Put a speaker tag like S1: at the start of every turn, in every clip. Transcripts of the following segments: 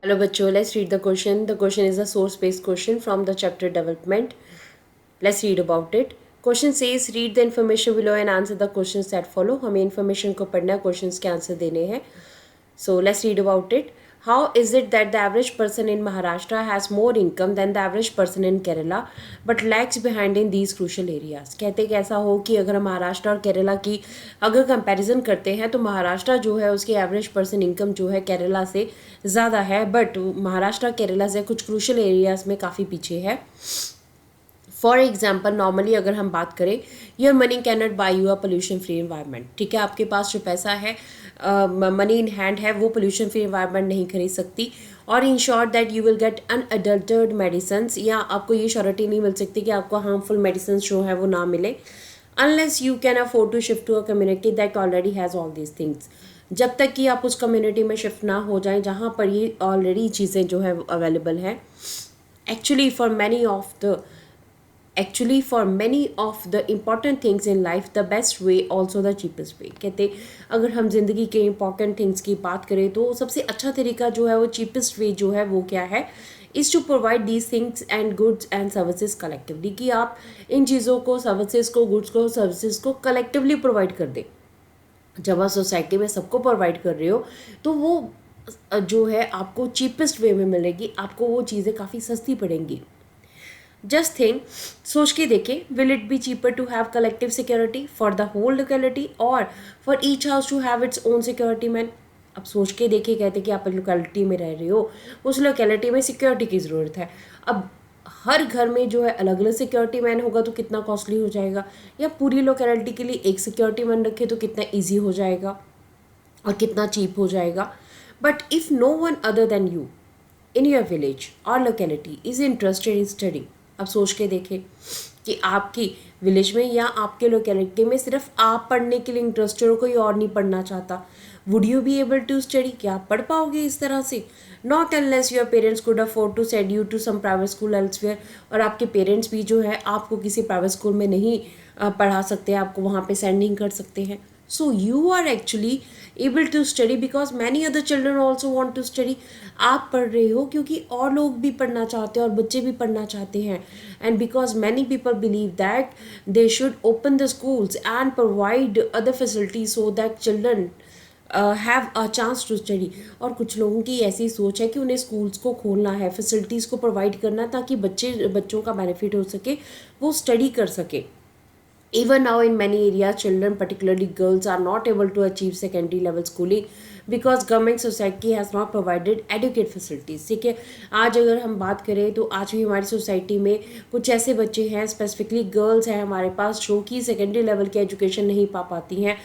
S1: Hello bachcho, let's read the question. The question is a source based question from the chapter development. Let's read about it. Question says read the information below and answer the questions that follow. हमें information को पढ़ना है, questions के answer देने हैं. So let's read about it. How is it that the average person in Maharashtra has more income than the average person in Kerala but lags behind in these crucial areas? कहते कि ऐसा हो कि अगर हम महाराष्ट्र और केरला की अगर कंपैरिजन करते हैं तो महाराष्ट्र जो है उसकी एवरेज पर्सन इनकम जो है केरला से ज़्यादा है, बट महाराष्ट्र केरला से कुछ क्रूशल एरियाज़ में काफ़ी पीछे है. फॉर एग्जाम्पल नॉर्मली अगर हम बात करें, your money can not by you a pollution free environment. ठीक है, आपके पास जो पैसा है, मनी इन हैंड है, वो पोल्यूशन फ्री इन्वायरमेंट नहीं खरीद सकती. और in short that you will get unadulterated medicine, या आपको ये श्योरिटी नहीं मिल सकती कि आपको हार्मफुल मेडिसिन जो है वो ना मिले, unless you can afford to shift to a community that already has all these things. जब तक कि आप उस कम्युनिटी में शिफ्ट ना हो जाएं जहाँ पर ये ऑलरेडी चीज़ें जो है अवेलेबल हैं. Actually for many of the important things in life the best way also the cheapest way. कहते अगर हम जिंदगी के इम्पॉर्टेंट थिंग्स की बात करें तो सबसे अच्छा तरीका जो है वो चीपेस्ट वे जो है वो क्या है, is to provide these things and goods and services collectively. कि आप इन चीज़ों को, सर्विसेज को, गुड्स को, सर्विसेज को कलेक्टिवली प्रोवाइड कर दें. जब आप सोसाइटी में सबको प्रोवाइड कर रहे हो तो वो जो है आपको चीपेस्ट वे में मिलेगी, आपको वो चीज़ें काफ़ी सस्ती पड़ेंगी. जस्ट थिंक, सोच के देखें, will it be cheaper to have collective security for the whole locality और for each house to have its own security man. अब सोच के देखिए, कहते कि आप लोकेलिटी में रह रहे हो, उस लोकेलिटी में सिक्योरिटी की ज़रूरत है. अब हर घर में जो है अलग अलग सिक्योरिटी मैन होगा तो कितना कॉस्टली हो जाएगा, या पूरी लोकेलिटी के लिए एक सिक्योरिटी मैन रखे तो कितना ईजी हो जाएगा और कितना चीप हो जाएगा. But if no one other than you in your village और locality is interested in study. अब सोच के देखें कि आपकी विलेज में या आपके लोकेलिटी में सिर्फ आप पढ़ने के लिए इंटरेस्टेड हो, कोई और नहीं पढ़ना चाहता. Would you be able to study? क्या आप पढ़ पाओगे इस तरह से? Not unless your parents could afford to send you to some private school elsewhere. और आपके पेरेंट्स भी जो है आपको किसी प्राइवेट स्कूल में नहीं पढ़ा सकते, आपको वहाँ पे सेंड नहीं कर सकते हैं. So you are actually able to study because many other children also want to study. आप पढ़ रहे हो क्योंकि और लोग भी पढ़ना चाहते हैं और बच्चे भी पढ़ना चाहते हैं. And because many people believe that they should open the schools and provide other facilities so that children have a chance to study. और कुछ लोगों की ऐसी सोच है कि उन्हें स्कूल्स को खोलना है, फैसिलिटीज़ को प्रोवाइड करना, ताकि बच्चों का बेनिफिट हो सके, वो स्टडी कर सके. Even now in many areas, children, particularly girls, are not able to achieve secondary level schooling because government society has not provided adequate facilities. ठीक है, आज अगर हम बात करें तो आज भी हमारी सोसाइटी में कुछ ऐसे बच्चे हैं, स्पेसिफिकली गर्ल्स हैं हमारे पास, जो कि सेकेंडरी लेवल की एजुकेशन नहीं पा पाती हैं.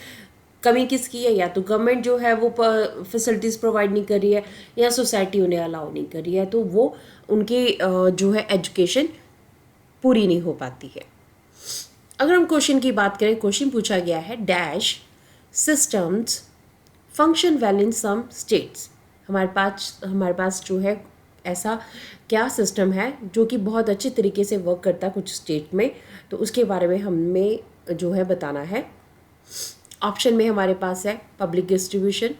S1: कमी किसकी है? या तो गवर्नमेंट जो है वो फैसिलिटीज़ प्रोवाइड नहीं कर रही है, या सोसाइटी उन्हें अलाउ नहीं कर रही है, तो वो उनकी जो है एजुकेशन पूरी नहीं हो पाती है. अगर हम क्वेश्चन की बात करें, क्वेश्चन पूछा गया है dash systems function well in some states. हमारे पास जो है ऐसा क्या सिस्टम है जो कि बहुत अच्छे तरीके से वर्क करता है कुछ स्टेट में, तो उसके बारे में हमें जो है बताना है. ऑप्शन में हमारे पास है public distribution,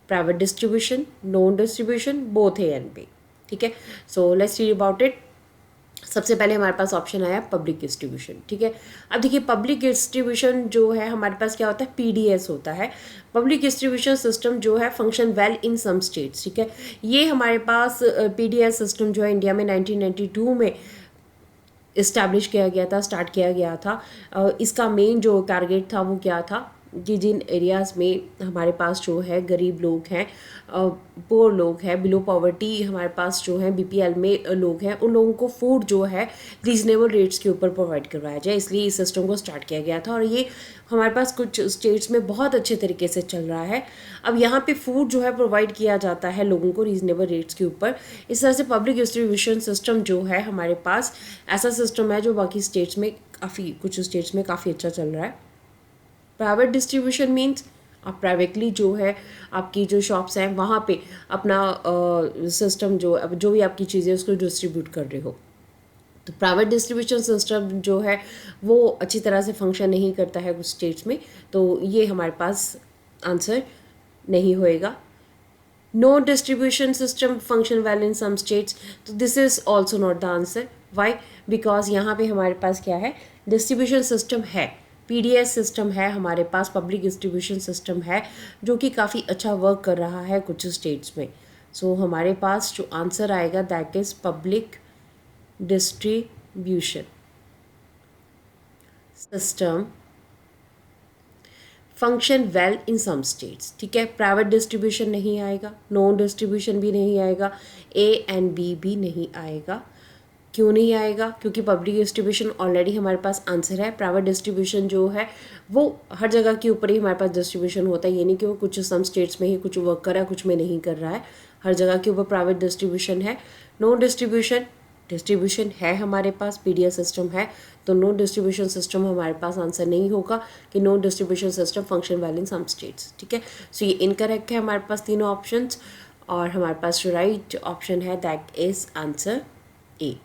S1: private distribution, non distribution, both A and B. ठीक है, so let's read about it. सबसे पहले हमारे पास ऑप्शन आया पब्लिक डिस्ट्रीब्यूशन. ठीक है, अब देखिए पब्लिक डिस्ट्रीब्यूशन जो है हमारे पास क्या होता है, पीडीएस होता है. पब्लिक डिस्ट्रीब्यूशन सिस्टम जो है function well in some states. ठीक है, ये हमारे पास पीडीएस सिस्टम जो है इंडिया में 1992 में इस्टेब्लिश किया गया था, स्टार्ट किया गया था. इसका मेन जो टारगेट था वो क्या था कि जिन एरियाज़ में हमारे पास जो है गरीब लोग हैं, पुअर लोग हैं, बिलो पॉवर्टी हमारे पास जो है बीपीएल में लोग हैं, उन लोगों को फूड जो है रीजनेबल रेट्स के ऊपर प्रोवाइड करवाया जाए, इसलिए इस सिस्टम को स्टार्ट किया गया था. और ये हमारे पास कुछ स्टेट्स में बहुत अच्छे तरीके से चल रहा है. अब यहाँ पे फूड जो है प्रोवाइड किया जाता है लोगों को रीजनेबल रेट्स के ऊपर. इस तरह से पब्लिक डिस्ट्रीब्यूशन सिस्टम जो है हमारे पास ऐसा सिस्टम है जो बाकी स्टेट्स में कुछ स्टेट्स में काफ़ी अच्छा चल रहा है. प्राइवेट डिस्ट्रीब्यूशन मीन्स आप प्राइवेटली जो है आपकी जो शॉप्स हैं वहाँ पे अपना सिस्टम जो भी आपकी चीज़ें उसको डिस्ट्रीब्यूट कर रहे हो. तो प्राइवेट डिस्ट्रीब्यूशन सिस्टम जो है वो अच्छी तरह से फंक्शन नहीं करता है कुछ स्टेट्स में, तो ये हमारे पास आंसर नहीं होएगा. No distribution system function well in some states. तो this is also not the answer. Why? Because यहाँ पे हमारे पास क्या है, डिस्ट्रीब्यूशन सिस्टम है, पीडीएस सिस्टम है हमारे पास, पब्लिक डिस्ट्रीब्यूशन सिस्टम है जो कि काफ़ी अच्छा वर्क कर रहा है कुछ स्टेट्स में. सो हमारे पास जो आंसर आएगा that is public distribution system function well in some states. ठीक है, प्राइवेट डिस्ट्रीब्यूशन नहीं आएगा, नॉन डिस्ट्रीब्यूशन भी नहीं आएगा, ए एंड बी भी नहीं आएगा. क्यों नहीं आएगा? क्योंकि पब्लिक डिस्ट्रीब्यूशन ऑलरेडी हमारे पास आंसर है. प्राइवेट डिस्ट्रीब्यूशन जो है वो हर जगह के ऊपर ही हमारे पास डिस्ट्रीब्यूशन होता है. ये नहीं कि वो कुछ सम स्टेट्स में ही कुछ वर्क कर रहा है, कुछ में नहीं कर रहा है. हर जगह के ऊपर प्राइवेट डिस्ट्रीब्यूशन है. नो डिस्ट्रीब्यूशन है हमारे पास, पीडीएस सिस्टम है. तो नो डिस्ट्रीब्यूशन सिस्टम हमारे पास आंसर नहीं होगा कि no distribution system function well in some states. ठीक है, सो ये इनकरेक्ट है हमारे पास तीनों ऑप्शंस. और हमारे पास जो राइट ऑप्शन है that is answer A.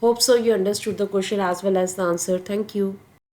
S1: Hope so you understood the question as well as the answer. Thank you.